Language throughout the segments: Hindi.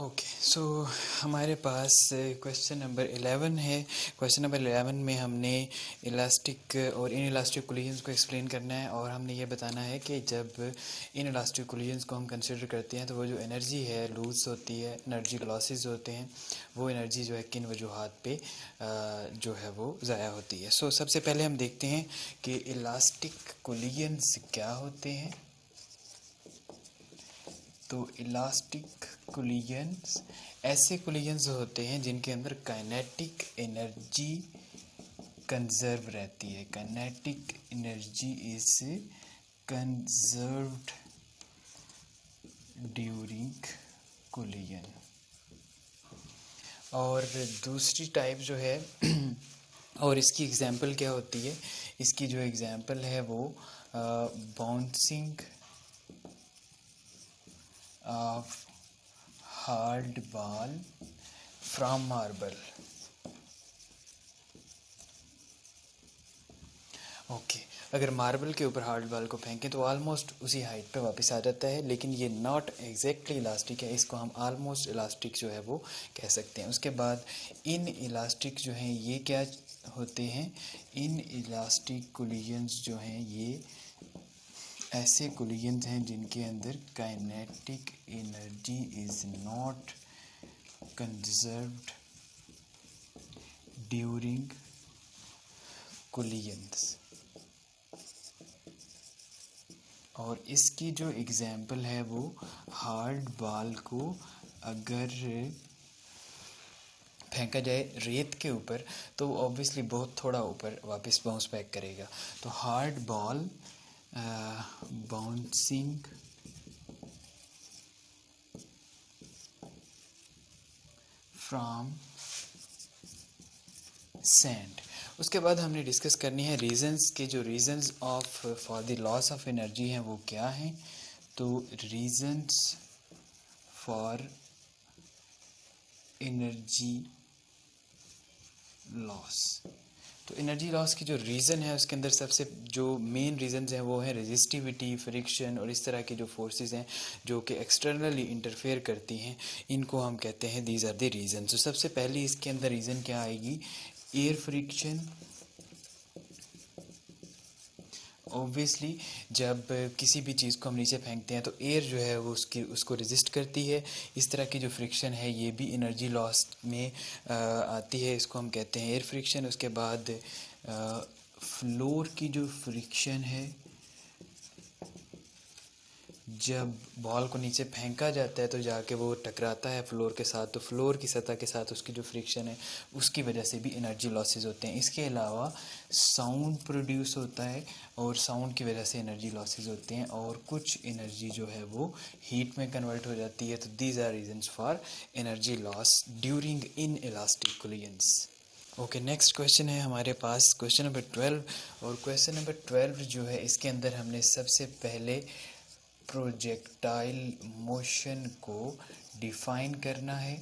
ओके सो हमारे पास क्वेश्चन नंबर 11 है। क्वेश्चन नंबर 11 में हमने इलास्टिक और इन इलास्टिक कोलिजन्स को एक्सप्लेन करना है और हमने ये बताना है कि जब इन इलास्टिक कोलिजन्स को हम कंसिडर करते हैं तो वो जो एनर्जी है लूज होती है, एनर्जी लॉसेस होते हैं, वो एनर्जी जो है किन वजूहात पे जो है वो ज़ाया होती है। सो सबसे पहले हम देखते हैं कि इलास्टिक कोलिजन्स क्या होते हैं। तो इलास्टिक कोलिजन्स ऐसे कोलिजन्स होते हैं जिनके अंदर काइनेटिक एनर्जी कंजर्व रहती है। Kinetic energy is conserved during collision. और दूसरी टाइप जो है और इसकी एग्जांपल क्या होती है, इसकी जो एग्जांपल है वो bouncing of hard ball from marble। Okay अगर मार्बल के ऊपर हार्ड बॉल को फेंकें तो ऑलमोस्ट उसी हाइट पे वापस आ जाता है, लेकिन ये नॉट एग्जैक्टली इलास्टिक है, इसको हम ऑलमोस्ट इलास्टिक जो है वो कह सकते हैं। उसके बाद इन इलास्टिक जो हैं ये क्या होते हैं, इन इलास्टिक कोलिजन्स जो हैं ये ऐसे कोलिजन्स हैं जिनके अंदर kinetic energy is not conserved during collisions. और इसकी जो एग्जांपल है वो हार्ड बॉल को अगर फेंका जाए रेत के ऊपर तो ऑब्वियसली बहुत थोड़ा ऊपर वापस बाउंस बैक करेगा। तो hard ball bouncing from sand. उसके बाद हमने डिस्कस करनी है रीजंस के, जो reasons of for the loss of energy हैं वो क्या हैं। तो रीजंस फॉर एनर्जी लॉस, तो एनर्जी लॉस की जो रीज़न है उसके अंदर सबसे जो मेन रीजंस हैं वो है रेजिस्टिविटी, फ्रिक्शन और इस तरह के जो फोर्सेस हैं जो कि एक्सटर्नली इंटरफेयर करती हैं, इनको हम कहते हैं दीज आर द रीजन। तो सबसे पहली इसके अंदर रीज़न क्या आएगी, एयर फ्रिक्शन। ऑब्वियसली जब किसी भी चीज़ को हम नीचे फेंकते हैं तो एयर जो है वो उसको रेजिस्ट करती है। इस तरह की जो फ्रिक्शन है ये भी एनर्जी लॉस में आती है, इसको हम कहते हैं एयर फ्रिक्शन। उसके बाद फ्लोर की जो फ्रिक्शन है, जब बॉल को नीचे फेंका जाता है तो जाके वो टकराता है फ्लोर के साथ, तो फ्लोर की सतह के साथ उसकी जो फ्रिक्शन है उसकी वजह से भी एनर्जी लॉसेस होते हैं। इसके अलावा साउंड प्रोड्यूस होता है और साउंड की वजह से एनर्जी लॉसेस होते हैं, और कुछ एनर्जी जो है वो हीट में कन्वर्ट हो जाती है। तो these are reasons for energy loss during inelastic collisions. Okay next question है हमारे पास क्वेश्चन नंबर 12। और क्वेश्चन नंबर 12 जो है इसके अंदर हमने सबसे पहले प्रोजेक्टाइल मोशन को डिफाइन करना है।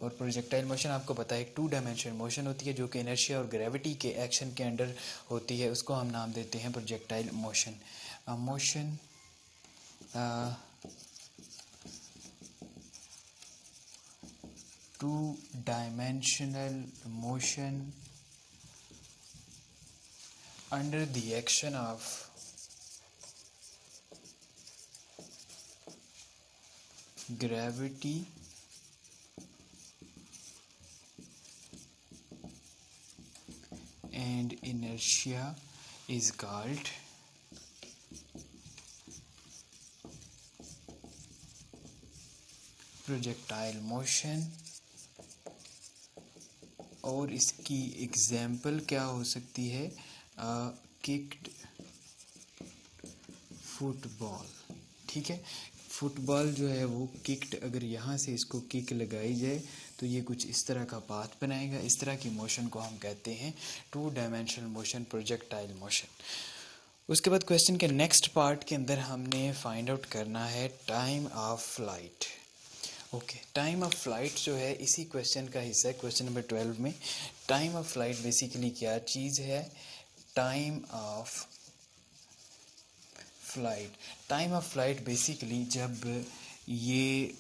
और प्रोजेक्टाइल मोशन आपको पता है एक 2 डायमेंशनल मोशन होती है जो कि इनर्शिया और ग्रेविटी के एक्शन के अंडर होती है, उसको हम नाम देते हैं projectile motion. Motion 2 dimensional motion under the action of gravity and inertia is called projectile motion। और इसकी एग्जाम्पल क्या हो सकती है, किक्ड फुटबॉल। ठीक है, फुटबॉल जो है वो किक्ड, अगर यहाँ से इसको किक लगाई जाए तो ये कुछ इस तरह का पाथ बनाएगा। इस तरह की मोशन को हम कहते हैं 2 डायमेंशनल मोशन, प्रोजेक्टाइल मोशन। उसके बाद क्वेश्चन के नेक्स्ट पार्ट के अंदर हमने फाइंड आउट करना है time of flight. Okay time of flight जो है इसी क्वेश्चन का हिस्सा है। क्वेश्चन नंबर 12 में टाइम ऑफ फ्लाइट बेसिकली क्या चीज़ है, time of flight. Time of flight basically जब ये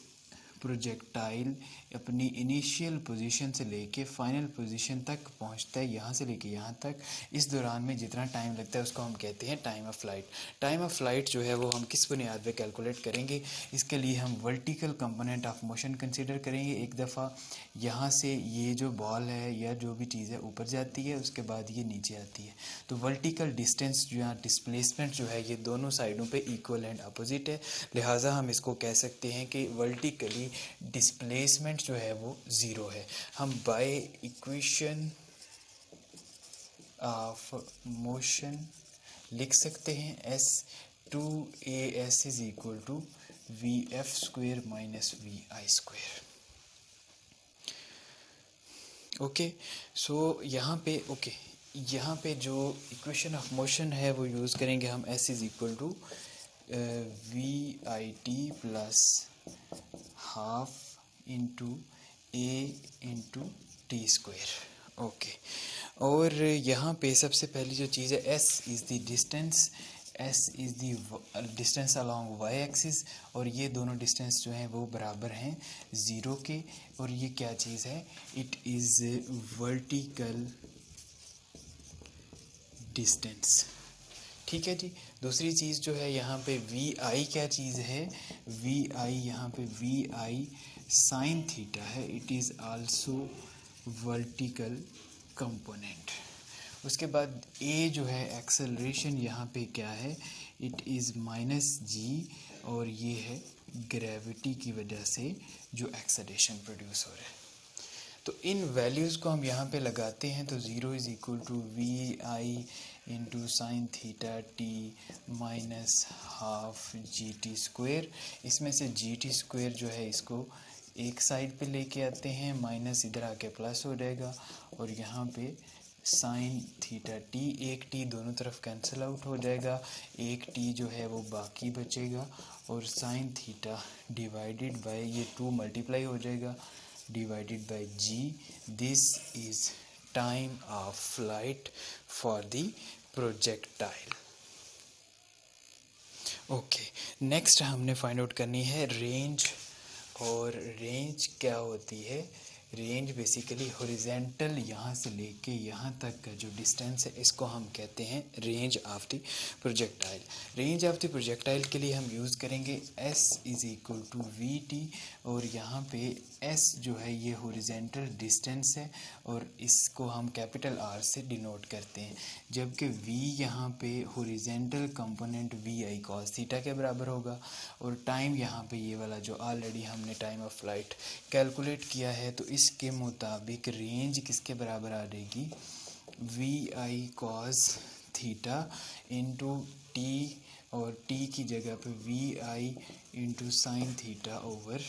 प्रोजेक्टाइल अपनी इनिशियल पोजीशन से लेके फाइनल पोजीशन तक पहुंचता है, यहाँ से लेके यहाँ तक, इस दौरान में जितना टाइम लगता है उसको हम कहते हैं time of flight. Time of flight जो है वो हम किस बुनियाद पे कैलकुलेट करेंगे? इसके लिए हम vertical component of motion consider करेंगे। एक दफ़ा यहाँ से ये जो बॉल है या जो भी चीज़ है ऊपर जाती है, उसके बाद ये नीचे आती है, तो वर्टिकल डिस्टेंस जो है, डिस्प्लेसमेंट जो है, ये दोनों साइडों पे इक्वल एंड अपोजिट है। लिहाजा हम इसको कह सकते हैं कि वर्टिकली डिस्प्लेसमेंट जो है वो ज़ीरो है। हम बाय इक्वेशन ऑफ मोशन लिख सकते हैं s two a s is equal to v f square minus v i square. Okay, so यहाँ पे जो इक्वेशन ऑफ मोशन है वो यूज़ करेंगे हम। S is equal to v i t plus half into a into t square. Okay, और यहाँ पे सबसे पहली जो चीज़ है, s is the distance, s is the distance along y axis, और ये दोनों डिस्टेंस जो हैं वो बराबर हैं ज़ीरो के। और ये क्या चीज़ है? It is vertical distance. ठीक है जी। दूसरी चीज़ जो है यहाँ पे वी आई क्या चीज़ है? वी आई यहाँ पे वी आई साइन थीटा है, it is also vertical component. उसके बाद ए जो है एक्सेलरेशन यहाँ पे क्या है? इट इज़ माइनस जी, और ये है ग्रेविटी की वजह से जो एक्सेलरेशन प्रोड्यूस हो रहा है। तो इन वैल्यूज़ को हम यहाँ पे लगाते हैं, तो zero is equal to v i into sine theta t minus half g t square. इसमें से जी टी स्क्वेयर जो है इसको एक साइड पे लेके आते हैं, माइनस इधर आके प्लस हो जाएगा, और यहाँ पे साइन थीटा टी, एक टी दोनों तरफ कैंसिल आउट हो जाएगा, एक टी जो है वो बाकी बचेगा, और साइन थीटा डिवाइडेड बाय ये 2 मल्टीप्लाई हो जाएगा divided by g. This is time of flight for the projectile. Okay, next हमने फाइंड आउट करनी है रेंज। और रेंज क्या होती है? रेंज बेसिकली हॉरिजेंटल यहाँ से लेके यहाँ तक का जो डिस्टेंस है इसको हम कहते हैं range of the projectile. Range of the projectile के लिए हम यूज़ करेंगे s is equal to v t, और यहाँ पे s जो है ये हॉरिजेंटल डिस्टेंस है और इसको हम कैपिटल R से डिनोट करते हैं, जबकि v यहाँ पे horizontal component we i cos theta के बराबर होगा, और टाइम यहाँ पे ये वाला जो ऑलरेडी हमने टाइम ऑफ फ्लाइट कैलकुलेट किया है, तो इसके मुताबिक रेंज किसके बराबर आ जाएगी? V i cos theta into t, और टी की जगह पे v i into sine theta over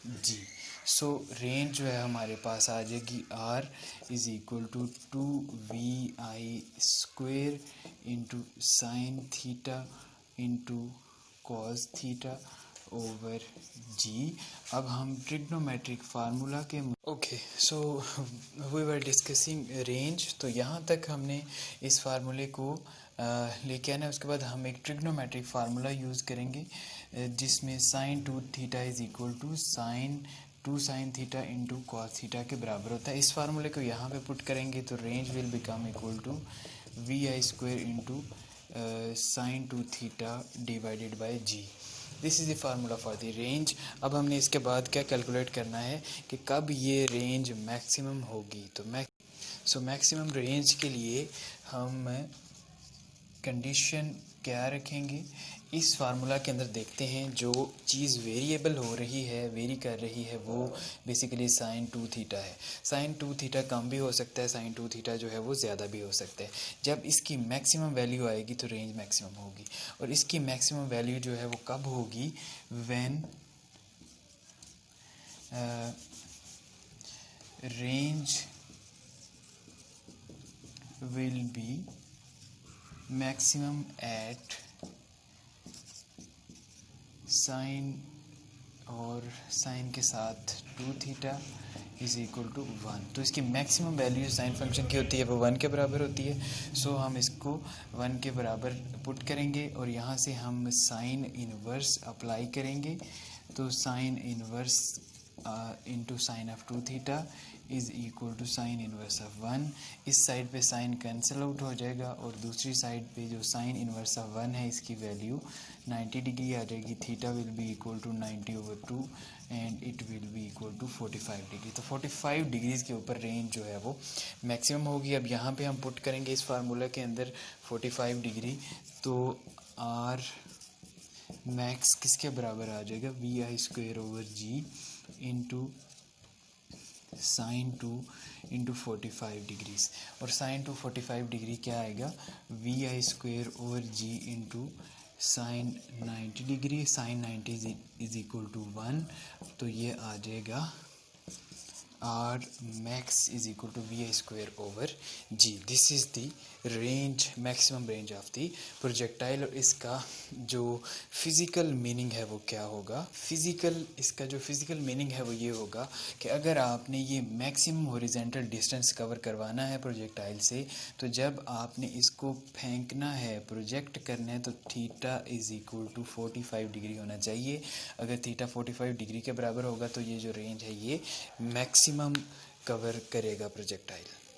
g. So range जो है हमारे पास आ जाएगी R is equal to 2vi square into sine theta into cos theta over g. अब हम ट्रिग्नोमेट्रिक फार्मूला के so we were discussing range, तो यहाँ तक हमने इस फार्मूले को लेके आना है। उसके बाद हम एक ट्रिग्नोमेट्रिक फार्मूला यूज़ करेंगे जिसमें sine 2 theta is equal to sine theta into cos theta के बराबर होता है। इस फार्मूले को यहाँ पे पुट करेंगे तो range will become equal to v i square into sine 2 theta divided by g. This is the formula for the range. अब हमने इसके बाद क्या कैलकुलेट करना है कि कब ये रेंज मैक्सिमम होगी। तो मैक्सिमम रेंज के लिए हम कंडीशन क्या रखेंगे? इस फार्मूला के अंदर देखते हैं जो चीज़ वेरिएबल हो रही है, वेरी कर रही है, वो बेसिकली साइन 2 थीटा है। साइन 2 थीटा कम भी हो सकता है, साइन 2 थीटा जो है वो ज़्यादा भी हो सकता है। जब इसकी मैक्सिमम वैल्यू आएगी तो रेंज मैक्सिमम होगी, और इसकी मैक्सिमम वैल्यू जो है वो कब होगी? When range will be maximum at sine, और साइन के साथ 2 थीटा इज़ इक्वल टू 1। तो इसकी मैक्सिमम वैल्यू साइन फंक्शन की होती है वो 1 के बराबर होती है। सो हम इसको 1 के बराबर पुट करेंगे और यहाँ से हम साइन इनवर्स अप्लाई करेंगे। तो sine inverse into sine of 2 theta is equal to sine inverse of 1। इस साइड पे साइन कैंसिल आउट हो जाएगा और दूसरी साइड पे जो साइन इनवर्स ऑफ 1 है इसकी वैल्यू 90 डिग्री आ जाएगी। Theta will be equal to 90/2 and it will be equal to 45 degree. तो 45 डिग्रीज़ के ऊपर रेंज जो है वो मैक्सिमम होगी। अब यहाँ पे हम पुट करेंगे इस फार्मूला के अंदर 45 डिग्री, तो आर मैक्स किसके बराबर आ जाएगा, VI² into sine 2 into 45 degrees. और साइन 2 45 डिग्री क्या आएगा, VI² into sine 90 degree. Sine 90 is equal to 1, तो ये आ जाएगा R max is equal to VI²/G। This is the range, maximum range of the projectile. और इसका जो फिज़िकल मीनिंग है वो क्या होगा, इसका जो फिज़िकल मीनिंग है वो ये होगा कि अगर आपने ये मैक्सिमम हॉरिजॉन्टल डिस्टेंस कवर करवाना है प्रोजेक्टाइल से, तो जब आपने इसको फेंकना है, प्रोजेक्ट करना है, तो theta is equal to 45 degree होना चाहिए। अगर थीटा 45 डिग्री के बराबर होगा तो ये जो रेंज है ये मैक्सिमम कवर करेगा प्रोजेक्टाइल।